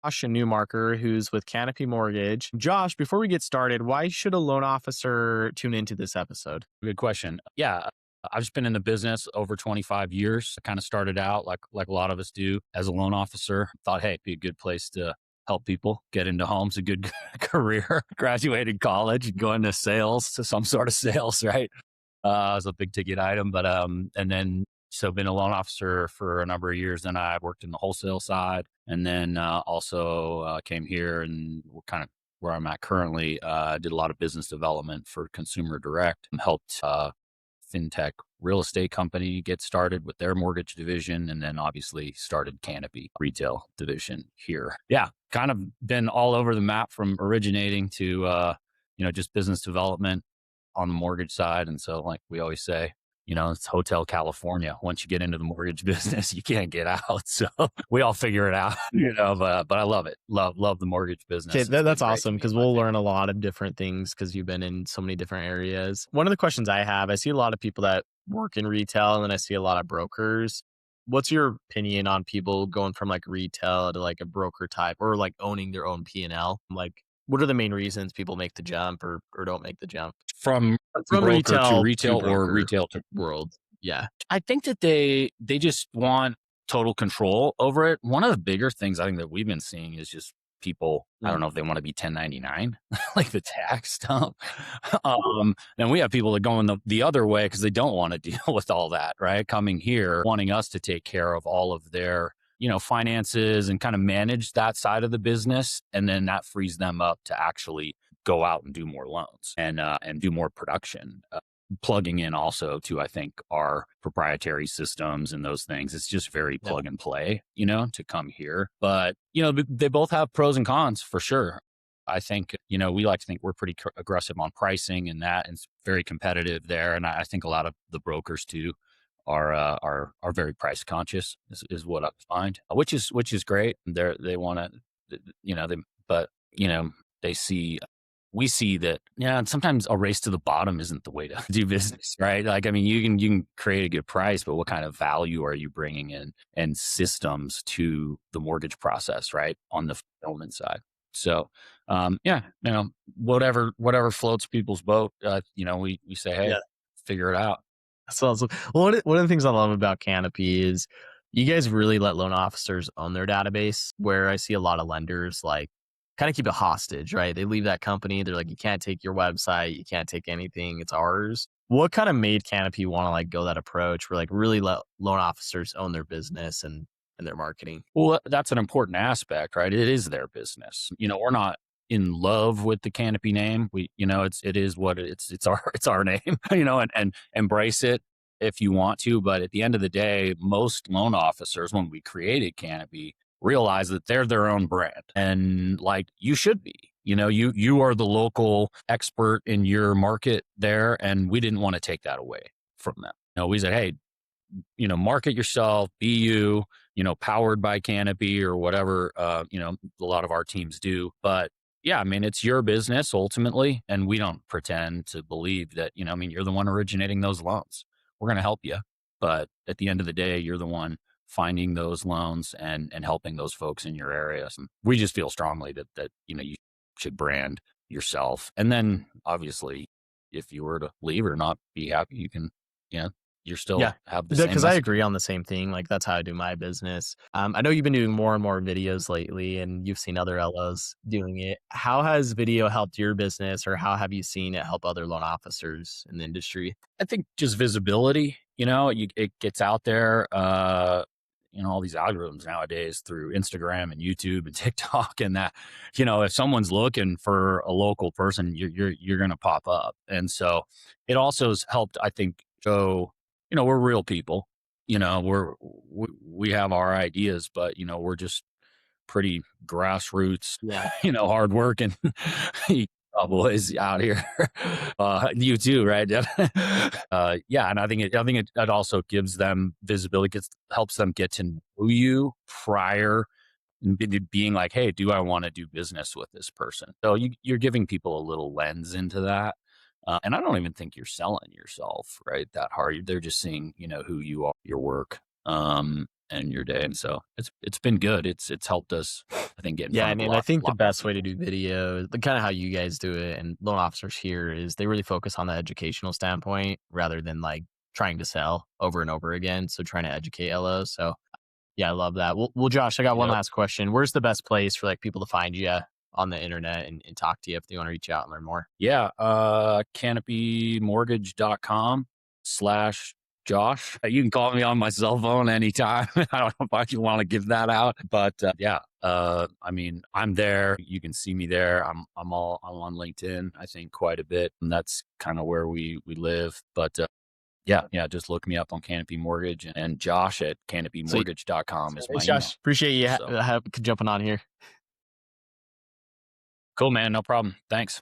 Josh and Neumarker, who's with Canopy Mortgage. Josh, before we get started, why should a loan officer tune into this episode? Good question. Yeah, I've just been in the business over 25 years. I kind of started out like a lot of us do as a loan officer. Thought, hey, it'd be a good place to help people get into homes, a good career. Graduated college, go into sales, to some sort of sales, right? It was a big ticket item, but and then so been a loan officer for a number of years. Then I worked in the wholesale side, and then also came here and we're kind of where I'm at currently. Did a lot of business development for Consumer Direct and helped fintech real estate company get started with their mortgage division, and then obviously started Canopy retail division here. Yeah, kind of been all over the map from originating to just business development on the mortgage side. And so, like we always say, it's Hotel California. Once you get into the mortgage business, you can't get out. So we all figure it out, but I love it. Love the mortgage business. Okay, It's been that's great to awesome me because and my we'll family. learn a lot of different things because you've been in so many different areas. One of the questions I have, I see a lot of people that work in retail and then I see a lot of brokers. What's your opinion on people going from like retail to like a broker type or like owning their own P&L? Like, what are the main reasons people make the jump or don't make the jump? From From broker to retail to retail or broker retail to world. Yeah. I think that they just want total control over it. One of the bigger things I think that we've been seeing is just people, I don't Mm. know if they want to be 1099, like the tax stuff. And we have people that go in the other way because they don't want to deal with all that, right? Coming here, wanting us to take care of all of their, finances and kind of manage that side of the business. And then that frees them up to actually go out and do more loans and do more production. Plugging in also to, I think, our proprietary systems and those things. It's just very Yeah. plug and play, to come here. But, they both have pros and cons for sure. I think, we like to think we're pretty aggressive on pricing and that, and it's very competitive there. And I think a lot of the brokers too are very price conscious is what I find, which is great. They want to, but, they see we see that, yeah, and sometimes a race to the bottom isn't the way to do business, right? Like, I mean, you can create a good price, but what kind of value are you bringing in and systems to the mortgage process, right? On the fulfillment side. So, yeah, whatever floats people's boat, we say, hey, Yeah. figure it out. So, well, one of the things I love about Canopy is you guys really let loan officers own their database, where I see a lot of lenders like kind of keep it hostage, right? They leave that company. They're like, you can't take your website. You can't take anything. It's ours. What kind of made Canopy want to like go that approach where like really let loan officers own their business and their marketing? Well, that's an important aspect, right? It is their business. We're not in love with the Canopy name. It is what it's our name, and embrace it if you want to. But at the end of the day, most loan officers, when we created Canopy, realize that they're their own brand, and like you should be. You are the local expert in your market there, and we didn't want to take that away from them. We said, hey, market yourself, be you, powered by Canopy or whatever, a lot of our teams do. But yeah, I mean, it's your business ultimately. And we don't pretend to believe that, you're the one originating those loans. We're going to help you. But at the end of the day, you're the one finding those loans and helping those folks in your areas. And we just feel strongly that, you should brand yourself. And then obviously, if you were to leave or not be happy, you can, you're still Yeah. have the same Because I message. agree on the same thing. Like that's how I do my business. I know you've been doing more and more videos lately and you've seen other LOs doing it. How has video helped your business or how have you seen it help other loan officers in the industry? I think just visibility, it gets out there, all these algorithms nowadays through Instagram and YouTube and TikTok and that, if someone's looking for a local person, you're going to pop up. And so it also has helped, I think, show, we're real people, we have our ideas, but, we're just pretty grassroots, Yeah. hard working boys out here. You too, right? Yeah, and I think it also gives them visibility, helps them get to know you prior and being like, hey, do I want to do business with this person? So you're giving people a little lens into that. And I don't even think you're selling yourself, right, that hard. They're just seeing, who you are, your work. and your day. And so it's been good. It's helped us, I think, get in Yeah, front of and I think a the lot more best way to people. do video, the kind of how you guys do it, and loan officers here is they really focus on the educational standpoint rather than like trying to sell over and over again. So trying to educate LOs. So yeah, I love that. Well, Josh, I got one Yep. last question. Where's the best place for like people to find you on the internet and talk to you if they want to reach out and learn more? Yeah. Canopymortgage.com/Josh. You can call me on my cell phone anytime. I don't know if you want to give that out, but yeah. I mean, I'm there. You can see me there. I'm on LinkedIn, I think, quite a bit. And that's kind of where we live. But yeah, just look me up on Canopy Mortgage, and Josh at Sweet. canopymortgage.com is my Thanks, email. Josh. Appreciate you So jumping on here. cool, man. No problem. Thanks.